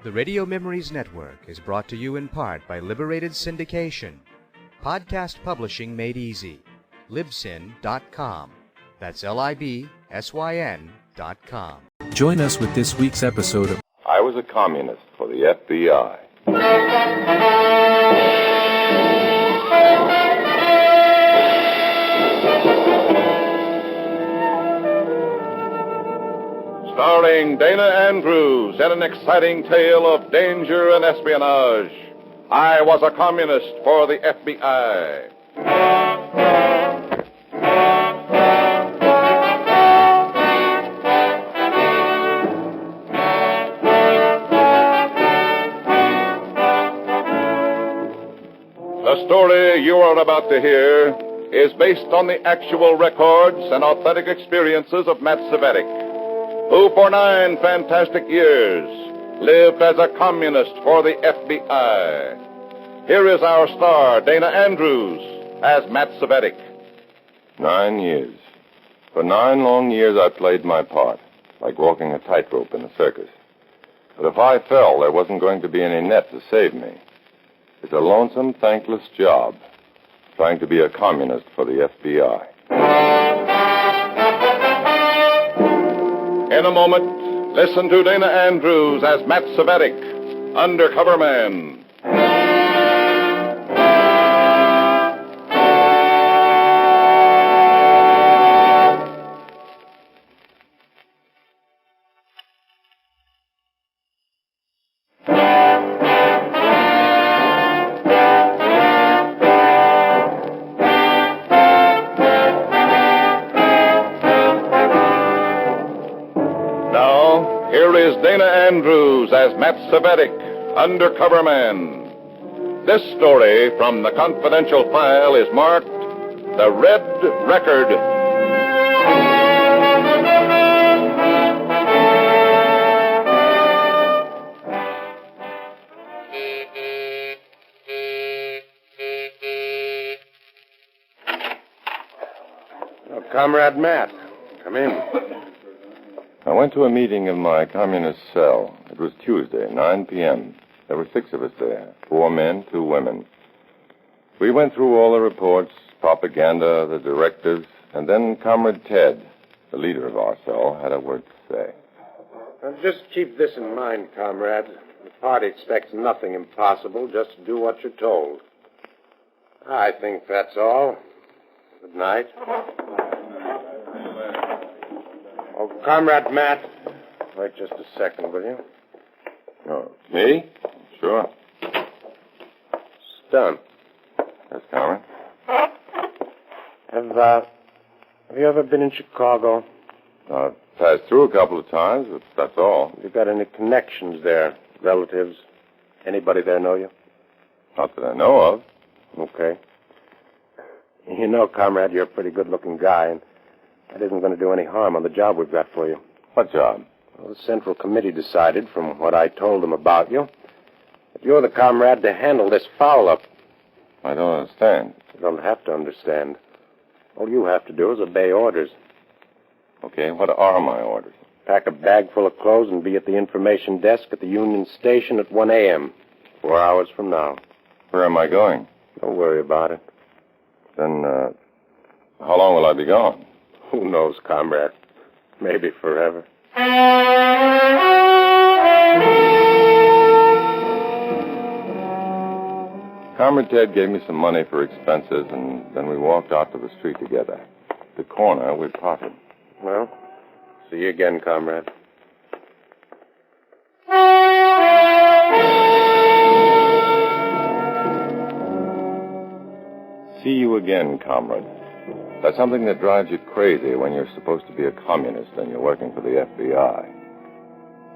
The Radio Memories Network is brought to you in part by Liberated Syndication. Podcast publishing made easy. Libsyn.com. That's Libsyn.com. Join us with this week's episode of I Was a Communist for the FBI. Starring Dana Andrews in an exciting tale of danger and espionage. I Was a Communist for the FBI. The story you are about to hear is based on the actual records and authentic experiences of Matt Cvetic, who for 9 fantastic years lived as a communist for the FBI. Here is our star, Dana Andrews, as Matt Cvetic. 9 years. For 9 long years I played my part, like walking a tightrope in a circus. But if I fell, there wasn't going to be any net to save me. It's a lonesome, thankless job, trying to be a communist for the FBI. In a moment, listen to Dana Andrews as Matt Cvetic, Undercover Man. Here is Dana Andrews as Matt Cvetic, Undercover Man. This story from the confidential file is marked The Red Record. Oh, Comrade Matt, come in. I went to a meeting in my communist cell. It was Tuesday, 9 p.m. There were 6 of us there, 4 men, 2 women. We went through all the reports, propaganda, the directives, and then Comrade Ted, the leader of our cell, had a word to say. Now, just keep this in mind, comrade. The party expects nothing impossible, just do what you're told. I think that's all. Good night. Oh, Comrade Matt, wait just a second, will you? Oh, me? Sure. Stun. Yes, Comrade. Have you ever been in Chicago? I've passed through a couple of times, but that's all. You got any connections there? Relatives? Anybody there know you? Not that I know of. Okay. You know, comrade, you're a pretty good-looking guy, and that isn't going to do any harm on the job we've got for you. What job? Well, the Central Committee decided, from what I told them about you, that you're the comrade to handle this foul-up. I don't understand. You don't have to understand. All you have to do is obey orders. Okay, what are my orders? Pack a bag full of clothes and be at the information desk at the Union Station at 1 a.m., 4 hours from now. Where am I going? Don't worry about it. Then, how long will I be gone? Who knows, comrade? Maybe forever. Comrade Ted gave me some money for expenses, and then we walked out to the street together. At the corner, we parted. Well, see you again, comrade. See you again, comrade. That's something that drives you crazy when you're supposed to be a communist and you're working for the FBI.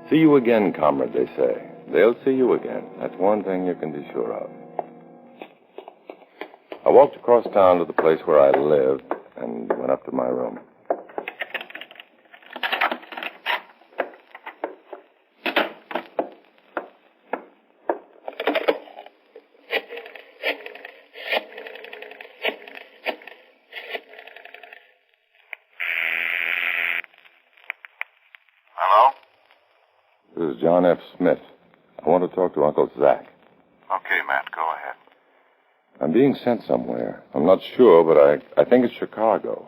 See you again, comrade, they say. They'll see you again. That's one thing you can be sure of. I walked across town to the place where I lived and went up to my room. Hello? This is John F. Smith. I want to talk to Uncle Zach. Okay, Matt, go ahead. I'm being sent somewhere. I'm not sure, but I think it's Chicago.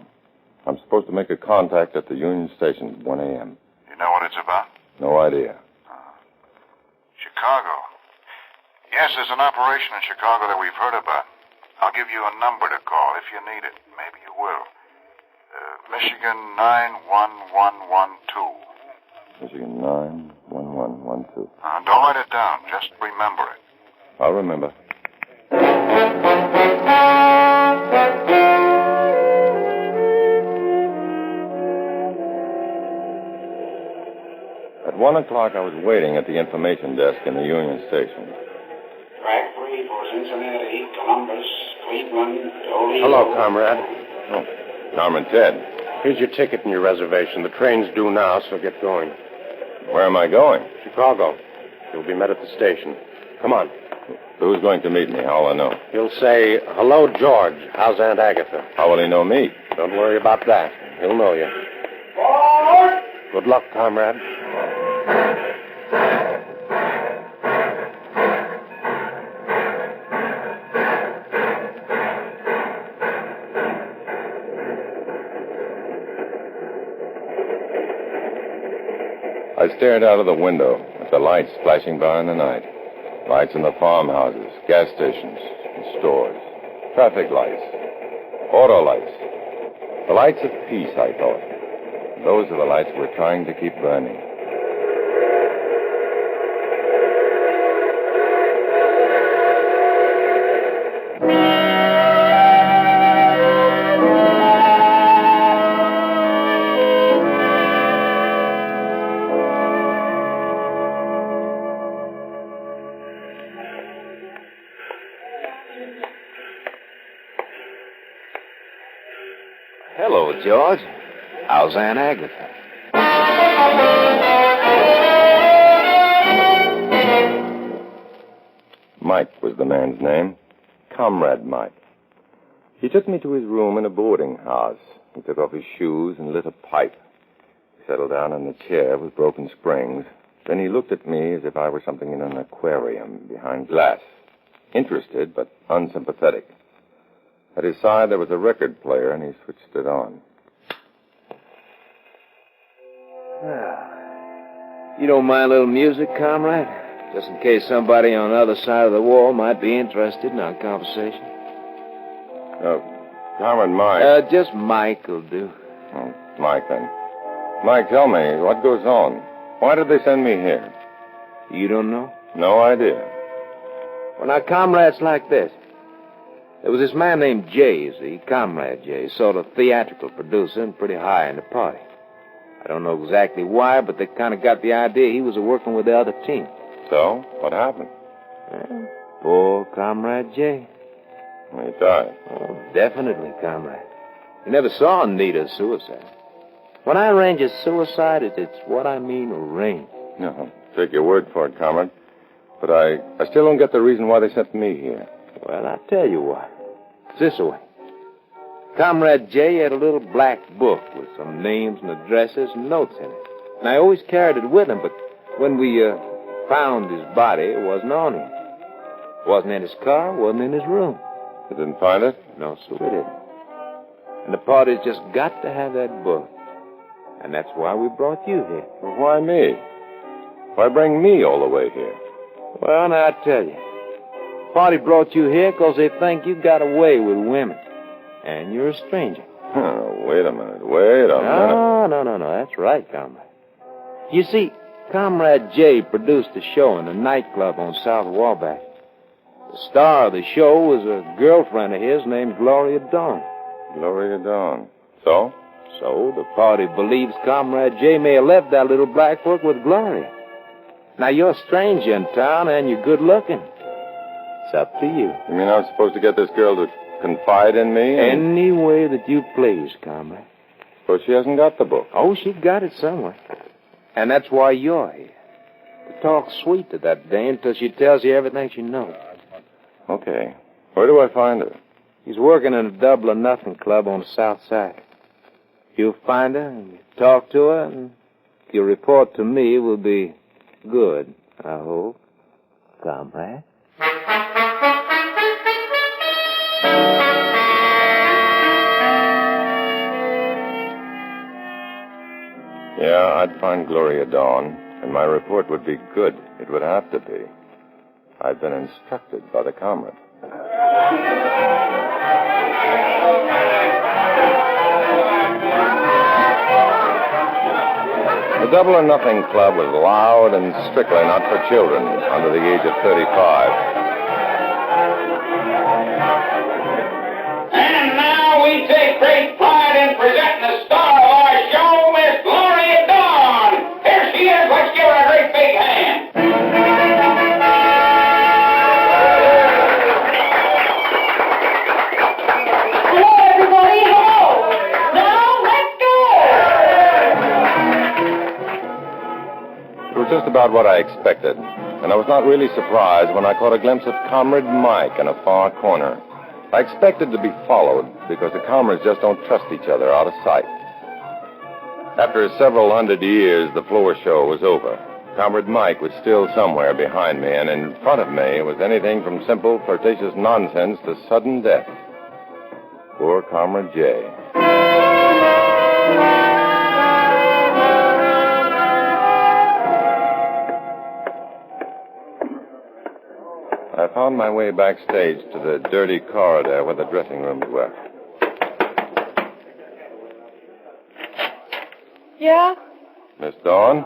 I'm supposed to make a contact at the Union Station at 1 a.m. You know what it's about? No idea. Chicago. Yes, there's an operation in Chicago that we've heard about. I'll give you a number to call if you need it. Maybe you will. Michigan 91112. Michigan 91112. Don't write it down. Just remember it. I'll remember. At 1 o'clock, I was waiting at the information desk in the Union Station. Track 3 for Cincinnati, Columbus, Cleveland, Toledo. Hello, comrade. Oh, Norman Ted. Here's your ticket and your reservation. The train's due now, so get going. Where am I going? Chicago. You'll be met at the station. Come on. Who's going to meet me? How will I know? He'll say, "Hello, George. How's Aunt Agatha?" How will he know me? Don't worry about that. He'll know you. Good luck, comrade. I stared out of the window at the lights flashing by in the night. Lights in the farmhouses, gas stations, and stores. Traffic lights. Auto lights. The lights of peace, I thought. Those are the lights we're trying to keep burning. Hello, George. How's Aunt Agatha? Mike was the man's name. Comrade Mike. He took me to his room in a boarding house. He took off his shoes and lit a pipe. He settled down in a chair with broken springs. Then he looked at me as if I were something in an aquarium behind glass. Interested, but unsympathetic. At his side, there was a record player, and he switched it on. You don't mind a little music, comrade? Just in case somebody on the other side of the wall might be interested in our conversation. Comrade Mike. Just Mike will do. Oh, Mike, then. Mike, tell me, what goes on? Why did they send me here? You don't know? No idea. Well, now, comrades like this. There was this man named Jay, see, Comrade Jay, sort of theatrical producer and pretty high in the party. I don't know exactly why, but they kind of got the idea he was working with the other team. So, what happened? Well, poor Comrade Jay. He died. Oh, definitely, comrade. You never saw Anita's suicide. When I arrange a suicide, it's what I mean arrange. No, take your word for it, comrade. But I still don't get the reason why they sent me here. Well, I'll tell you why. It's this way. Comrade Jay had a little black book with some names and addresses and notes in it. And I always carried it with him, but when we found his body, it wasn't on him. It wasn't in his car, wasn't in his room. You didn't find it? No, sir, we didn't. And the party's just got to have that book. And that's why we brought you here. Well, why me? Why bring me all the way here? Well, now, I tell you. The party brought you here because they think you got away with women. And you're a stranger. Wait a minute. No, that's right, comrade. You see, Comrade Jay produced a show in a nightclub on South Wabash. The star of the show was a girlfriend of his named Gloria Dawn. Gloria Dawn. So? So the party believes Comrade Jay may have left that little black book with Gloria. Now, you're a stranger in town, and you're good-looking. It's up to you. You mean I'm supposed to get this girl to confide in me? Any way that you please, comrade. But she hasn't got the book. Oh, she got it somewhere. And that's why you're here. To talk sweet to that dame until she tells you everything she knows. Okay. Where do I find her? She's working in a Double or Nothing club on the south side. You'll find her and you talk to her, and your report to me will be good, I hope. comrade. Yeah, I'd find Gloria Dawn, and my report would be good. It would have to be. I'd been instructed by the comrade. The Double or Nothing Club was loud and strictly not for children under the age of 35. And now we take great pride in presenting the star of our show, Miss Gloria Dawn. Here she is. Let's give her a great big hand. Hello, everybody. Hello. Now, let's go. It was just about what I expected, and I was not really surprised when I caught a glimpse of Comrade Mike in a far corner. I expected to be followed because the comrades just don't trust each other out of sight. After several hundred years, the floor show was over. Comrade Mike was still somewhere behind me, and in front of me was anything from simple, flirtatious nonsense to sudden death. Poor Comrade Jay. I found my way backstage to the dirty corridor where the dressing rooms were. Yeah? Miss Dawn,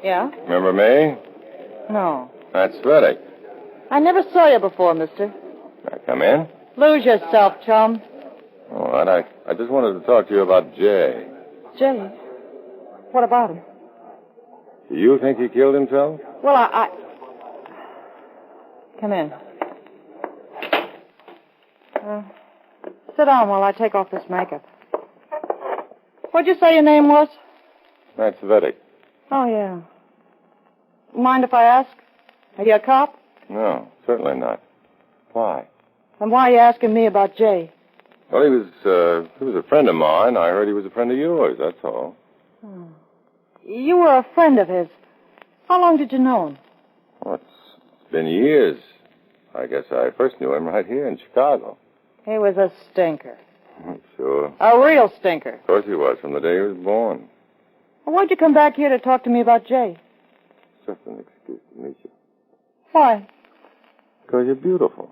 Yeah? remember me? No. That's Reddick. I never saw you before, mister. Now, come in. Lose yourself, chum. All right, I just wanted to talk to you about Jay. Jay? What about him? Do you think he killed himself? Well, I... Come in. Sit down while I take off this makeup. What'd you say your name was? That's Reddick. Oh, yeah. Mind if I ask? Are you a cop? No, certainly not. Why? And why are you asking me about Jay? Well, he was a friend of mine. I heard he was a friend of yours, that's all. You were a friend of his. How long did you know him? Well, it's been years. I guess I first knew him right here in Chicago. He was a stinker. Sure. A real stinker. Of course he was, from the day he was born. Well, why'd you come back here to talk to me about Jay? Just an excuse to meet you. Why? Because you're beautiful.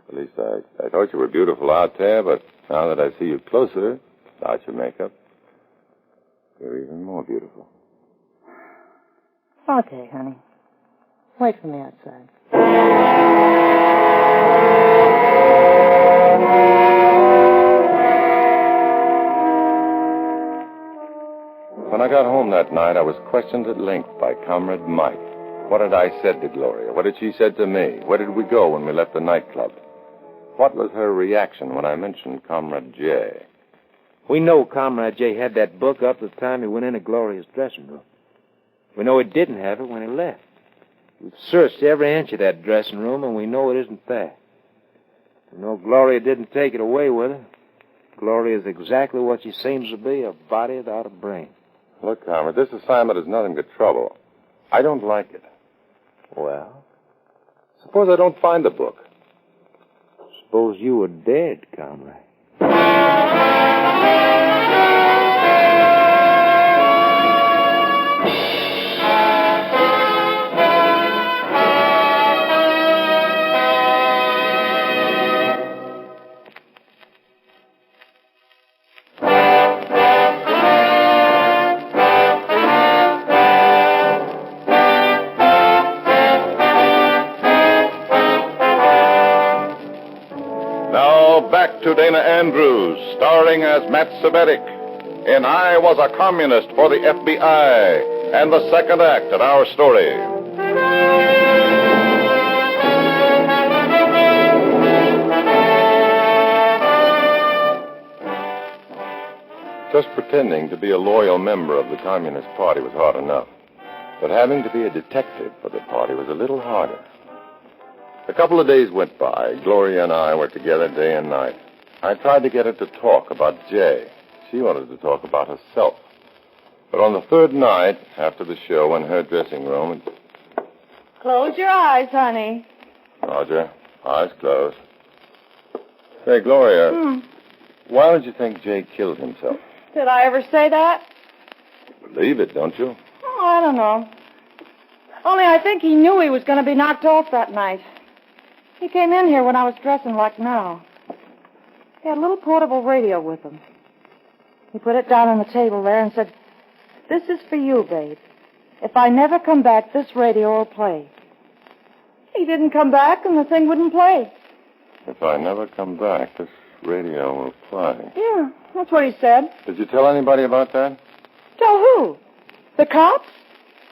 At least I thought you were beautiful out there, but now that I see you closer, without your makeup, you're even more beautiful. Okay, honey. Wait for me outside. When I got home that night, I was questioned at length by Comrade Mike. What had I said to Gloria? What had she said to me? Where did we go when we left the nightclub? What was her reaction when I mentioned Comrade Jay? We know Comrade Jay had that book up at the time he went into Gloria's dressing room. We know he didn't have it when he left. We've searched every inch of that dressing room, and we know it isn't there. We know Gloria didn't take it away with her. Gloria is exactly what she seems to be, a body without a brain. Look, Comrade, this assignment is nothing but trouble. I don't like it. Well? Suppose I don't find the book. Suppose you were dead, Comrade. Back to Dana Andrews, starring as Matt Savetic in I Was a Communist for the FBI, and the second act of our story. Just pretending to be a loyal member of the Communist Party was hard enough. But having to be a detective for the party was a little harder. A couple of days went by. Gloria and I were together day and night. I tried to get her to talk about Jay. She wanted to talk about herself. But on the third night, after the show in her dressing room... Close your eyes, honey. Roger. Eyes closed. Say, Gloria, why did you think Jay killed himself? Did I ever say that? You believe it, don't you? Oh, I don't know. Only I think he knew he was going to be knocked off that night. He came in here when I was dressing like now. He had a little portable radio with him. He put it down on the table there and said, "This is for you, babe. If I never come back, this radio will play." He didn't come back, and the thing wouldn't play. If I never come back, this radio will play. Yeah, that's what he said. Did you tell anybody about that? Tell who? The cops?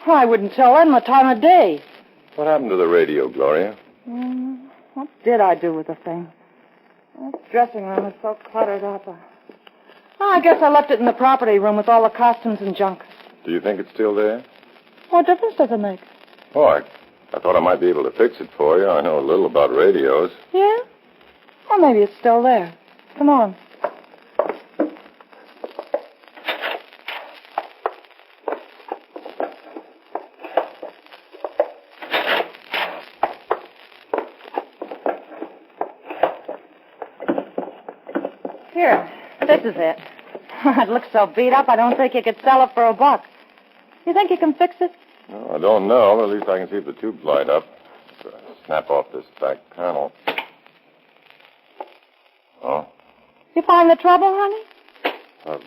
Oh, I wouldn't tell them the time of day. What happened to the radio, Gloria? What did I do with the thing? That dressing room is so cluttered up. I guess I left it in the property room with all the costumes and junk. Do you think it's still there? What difference does it make? Oh, I thought I might be able to fix it for you. I know a little about radios. Yeah? Well, maybe it's still there. Come on. Here, this is it. It looks so beat up, I don't think you could sell it for $1. You think you can fix it? No, I don't know, but at least I can see if the tubes light up. Snap off this back panel. Oh? You find the trouble, honey?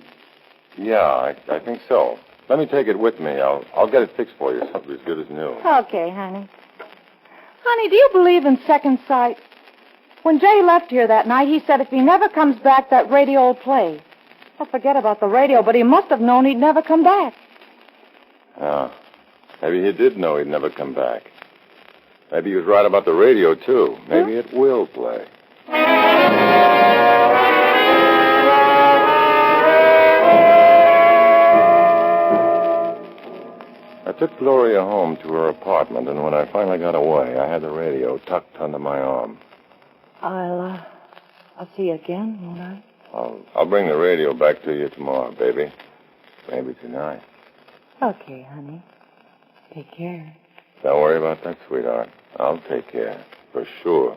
Yeah, I think so. Let me take it with me. I'll get it fixed for you, something as good as new. Okay, honey. Honey, do you believe in second sight? When Jay left here that night, he said if he never comes back, that radio will play. Well, forget about the radio, but he must have known he'd never come back. Yeah. Maybe he did know he'd never come back. Maybe he was right about the radio, too. Maybe it will play. I took Gloria home to her apartment, and when I finally got away, I had the radio tucked under my arm. I'll see you again, won't I? I'll bring the radio back to you tomorrow, baby. Maybe tonight. Okay, honey. Take care. Don't worry about that, sweetheart. I'll take care, for sure.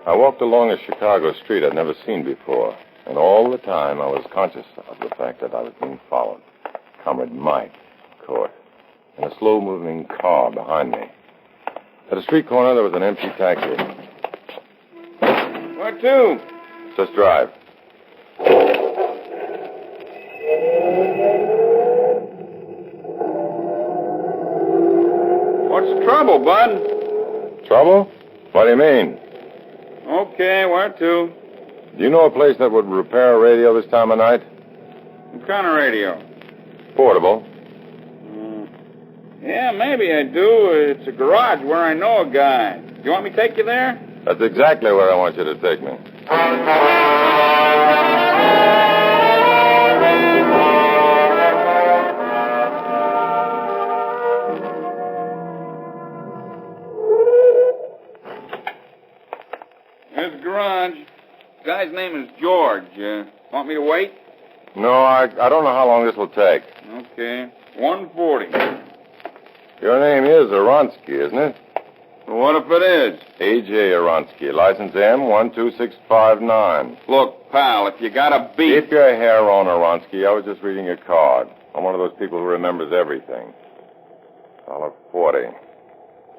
I walked along a Chicago street I'd never seen before, and all the time I was conscious of the fact that I was being followed. Comrade Mike, of course, in a slow-moving car behind me. At a street corner, there was an empty taxi. Where to? Just drive. What's the trouble, Bud? Trouble? What do you mean? Okay, where to? Do you know a place that would repair a radio this time of night? What kind of radio? Portable. Yeah, maybe I do. It's a garage where I know a guy. Do you want me to take you there? That's exactly where I want you to take me. There's the garage. The guy's name is George. Want me to wait? No, I don't know how long this will take. Okay. 140. Your name is Aronsky, isn't it? Well, what if it is? A.J. Aronsky, license M12659. Look, pal, if you got a beat... Keep your hair on, Aronsky. I was just reading your card. I'm one of those people who remembers everything. $1.40.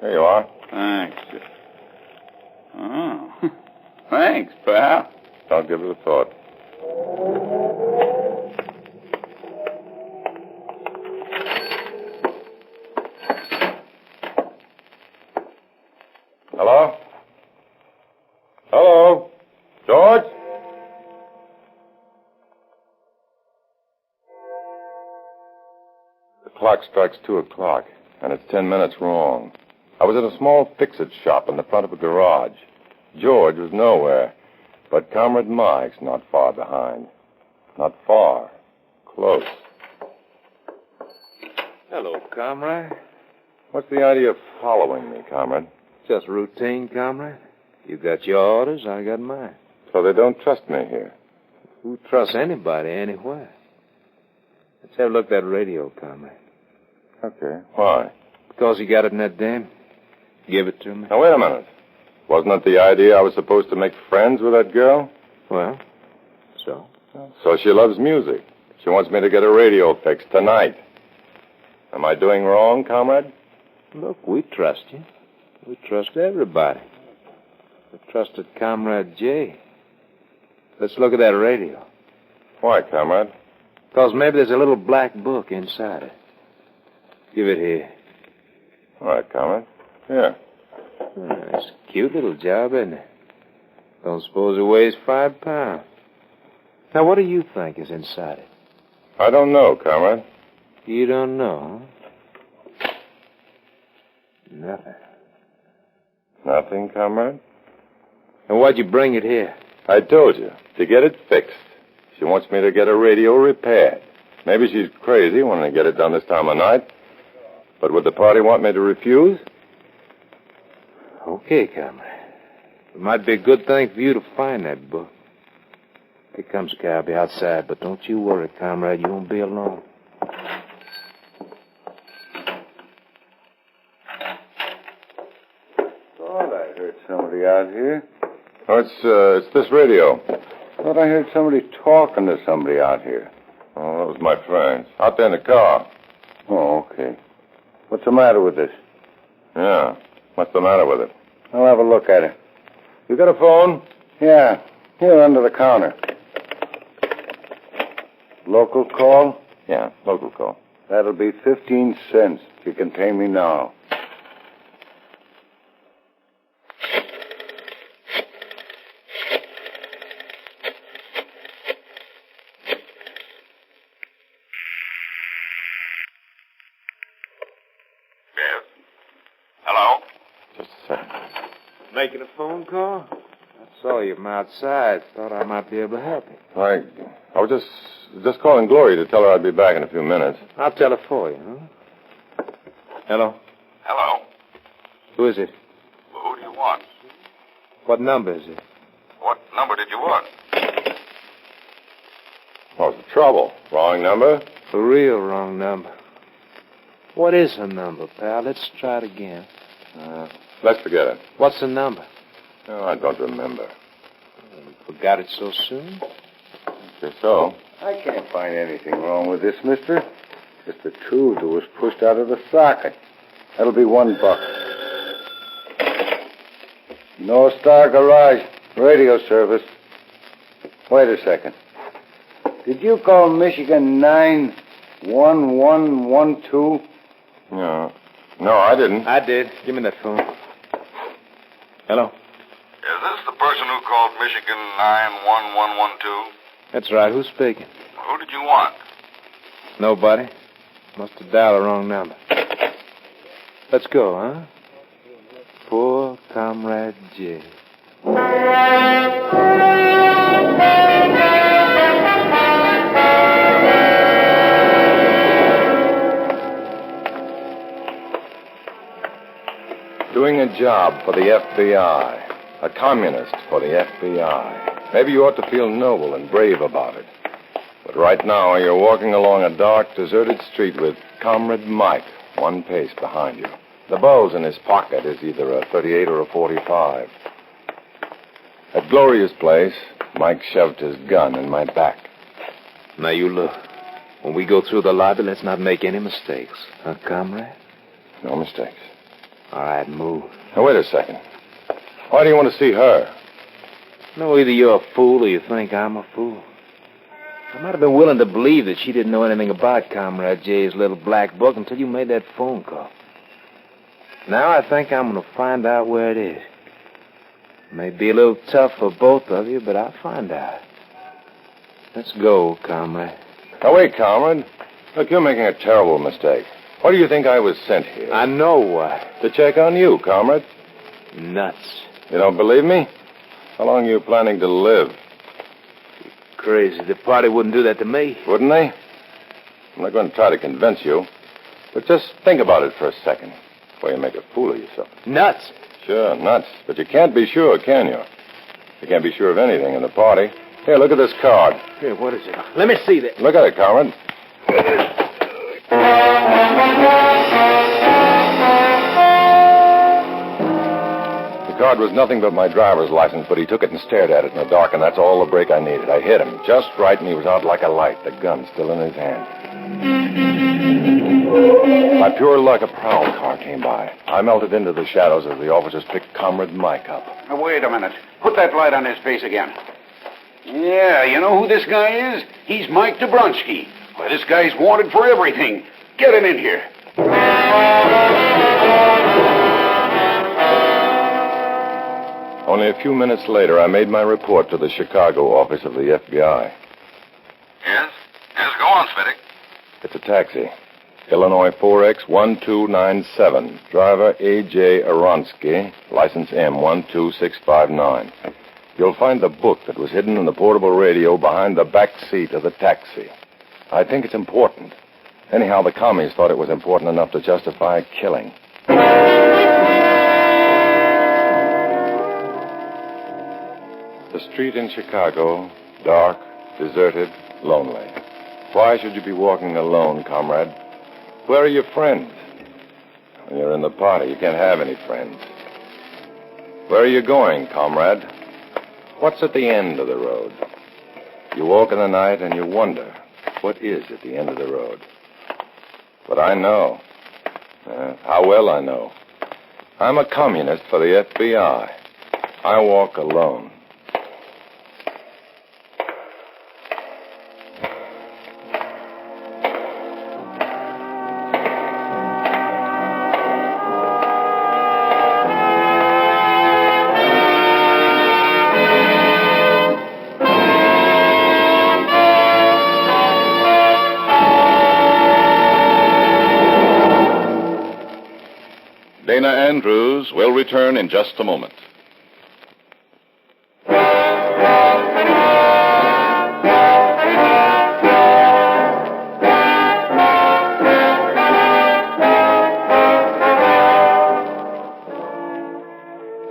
There you are. Thanks. Oh. Thanks, pal. Don't give it a thought. Hello? Hello? George? The clock strikes 2 o'clock, and it's 10 minutes wrong. I was at a small fix-it shop in the front of a garage. George was nowhere, but Comrade Mike's not far behind. Not far. Close. Hello, comrade. What's the idea of following me, Comrade? Just routine, comrade. You got your orders, I got mine. So they don't trust me here. Who trusts anybody anywhere? Let's have a look at that radio, comrade. Okay. Why? Because you got it in that den. Give it to me. Now, wait a minute. Wasn't it the idea I was supposed to make friends with that girl? Well, so? So she loves music. She wants me to get a radio fixed tonight. Am I doing wrong, comrade? Look, we trust you. We trust everybody. We trusted Comrade J. Let's look at that radio. Why, comrade? Because maybe there's a little black book inside it. Give it here. All right, comrade. Here. It's a cute little job, isn't it? Don't suppose it weighs 5 pounds. Now, what do you think is inside it? I don't know, comrade. You don't know, huh? Nothing. Nothing, comrade? And why'd you bring it here? I told you, to get it fixed. She wants me to get a radio repaired. Maybe she's crazy wanting to get it done this time of night. But would the party want me to refuse? Okay, comrade. It might be a good thing for you to find that book. Here comes a I'll be outside, but don't you worry, comrade. You won't be alone. Thought I heard somebody out here. Oh, it's this radio. Thought I heard somebody talking to somebody out here. Oh, that was my friend. Out there in the car. Oh, okay. What's the matter with this? Yeah. What's the matter with it? I'll have a look at it. You got a phone? Yeah. Here under the counter. Local call? Yeah, local call. That'll be 15 cents. You can pay me now. Making a phone call? I saw you from outside. Thought I might be able to help you. I was just calling Glory to tell her I'd be back in a few minutes. I'll tell her for you, huh? Hello? Hello? Who is it? Well, who do you want? What number is it? What number did you want? What's the trouble? Wrong number? For real wrong number. What is her number, pal? Let's try it again. Let's forget it. What's the number? Oh, I don't remember. You forgot it so soon? Guess so. I can't find anything wrong with this, mister. Just the tube that was pushed out of the socket. That'll be $1. North Star Garage, radio service. Wait a second. Did you call Michigan 91112? No, I didn't. I did. Give me that phone. Hello? Is this the person who called Michigan 91112? That's right. Who's speaking? Who did you want? Nobody. Must have dialed the wrong number. Let's go, huh? Poor Comrade J. Doing a job for the FBI. A communist for the FBI. Maybe you ought to feel noble and brave about it. But right now, you're walking along a dark, deserted street with Comrade Mike 1 pace behind you. The bulge in his pocket is either a 38 or a 45. At Gloria's place, Mike shoved his gun in my back. Now, you look. When we go through the lobby, let's not make any mistakes. Huh, comrade? No mistakes. All right, move. Now, wait a second. Why do you want to see her? No, either you're a fool or you think I'm a fool. I might have been willing to believe that she didn't know anything about Comrade J's little black book until you made that phone call. Now I think I'm going to find out where it is. It may be a little tough for both of you, but I'll find out. Let's go, comrade. Now, wait, comrade. Look, you're making a terrible mistake. Why do you think I was sent here? I know why. To check on you, comrade. Nuts. You don't believe me? How long are you planning to live? You're crazy. The party wouldn't do that to me. Wouldn't they? I'm not going to try to convince you. But just think about it for a second before you make a fool of yourself. Nuts. Sure, nuts. But you can't be sure, can you? You can't be sure of anything in the party. Here, look at this card. Here, what is it? Let me see that. Look at it, Comrade. The card was nothing but my driver's license, but he took it and stared at it in the dark, and that's all the break I needed. I hit him just right, and he was out like a light, the gun still in his hand. By pure luck, a prowl car came by. I melted into the shadows as the officers picked Comrade Mike up. Now, wait a minute. Put that light on his face again. Yeah, you know who this guy is? He's Mike Dobronsky. Well, this guy's wanted for everything. Get him in here. Only a few minutes later, I made my report to the Chicago office of the FBI. Yes? Yes, go on, Svitek. It's a taxi. Illinois 4X1297. Driver A.J. Aronsky. License M12659. You'll find the book that was hidden in the portable radio behind the back seat of the taxi. I think it's important. Anyhow, the commies thought it was important enough to justify killing. The street in Chicago, dark, deserted, lonely. Why should you be walking alone, comrade? Where are your friends? When you're in the party, you can't have any friends. Where are you going, comrade? What's at the end of the road? You walk in the night and you wonder, what is at the end of the road? But I know. How well I know. I'm a communist for the FBI. I walk alone. Dana Andrews will return in just a moment.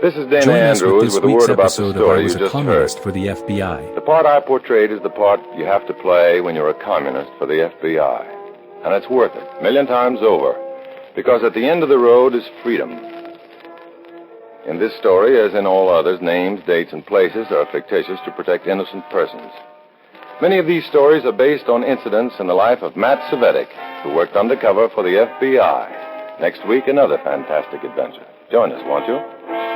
This is Dana Join us Andrews with with a this word week's about the episode of I story Was you a just Communist heard. for the FBI. The part I portrayed is the part you have to play when you're a communist for the FBI. And it's worth it, a million times over. Because at the end of the road is freedom. In this story, as in all others, names, dates, and places are fictitious to protect innocent persons. Many of these stories are based on incidents in the life of Matt Svitek, who worked undercover for the FBI. Next week, another fantastic adventure. Join us, won't you?